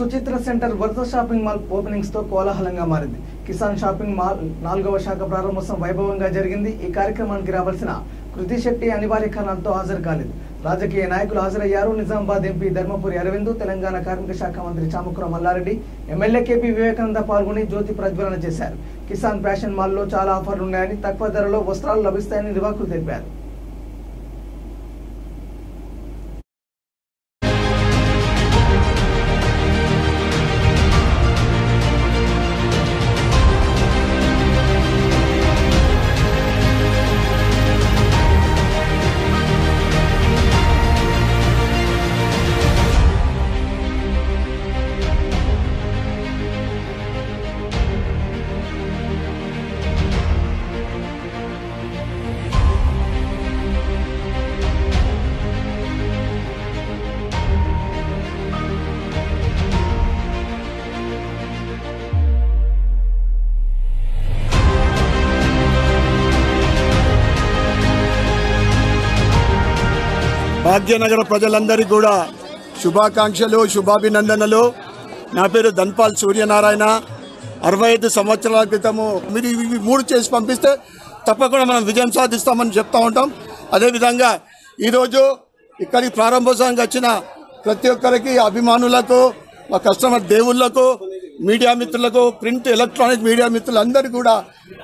Suchitra centre వరుస shopping mall openings తో కోలాహలంగా మారింది. కిసాన్ షాపింగ్ మాల్ 4వ శాఖ ప్రారంభోత్సవం వైభవంగా జరిగింది. ఈ కార్యక్రమానికి రావాల్సిన కృతి శెట్టి అనివార్య కారణాలతో హాజరు కాలేదు. రాజకీయ నాయకులు హాజరయ్యారు. నిజామాబాద్ ఎంపీ ధర్మపురి అరవింద్, తెలంగాణ కార్మిక శాఖ మంత్రి చామకుర మల్లారెడ్డి, ఎమ్మెల్యే కేపీ వివేకానంద పాల్గొని జ్యోతి ప్రజ్వలన చేశారు. కిసాన్ ఫ్యాషన్ మాల్లో చాలా ఆఫర్లు ఉన్నాయని, తక్కువ ధరలో వస్త్రాలు లభిస్తాయని నిర్వాహకులు తెలిపారు. భాగ్యనగర ప్రజలందరికీ కూడా శుభాకాంక్షలు, శుభాభినందనలు. నా పేరు ధన్పాల్ సూర్యనారాయణ. 65 సంవత్సరాల క్రితము మీరు ఇవి 3 చేసి పంపిస్తే తప్పకుండా మనం విజయం సాధిస్తామని చెప్తా ఉంటాం. అదేవిధంగా ఈరోజు ఇక్కడికి ప్రారంభోత్సవానికి వచ్చిన ప్రతి ఒక్కరికి, అభిమానులకు, మా కస్టమర్ దేవుళ్లకు, మీడియా మిత్రులకు, ప్రింట్ ఎలక్ట్రానిక్ మీడియా మిత్రులందరికీ కూడా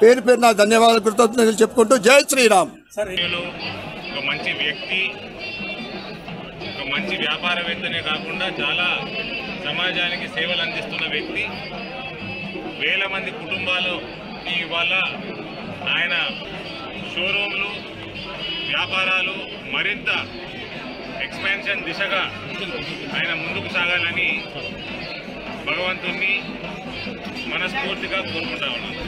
పేరు పేరున ధన్యవాదాలు, కృతజ్ఞతలు చెప్పుకుంటూ జై శ్రీరామ్. మంచి వ్యక్తి, ఒక మంచి వ్యాపారవేత్తనే కాకుండా చాలా సమాజానికి సేవలు అందిస్తున్న వ్యక్తి. వేల మంది కుటుంబాలు ఇవాళ ఆయన షోరూమ్లు, వ్యాపారాలు మరింత ఎక్స్పాన్షన్ దిశగా ఆయన ముందుకు సాగాలని భగవంతుణ్ణి మనస్ఫూర్తిగా కోరుకుంటా ఉన్నాను.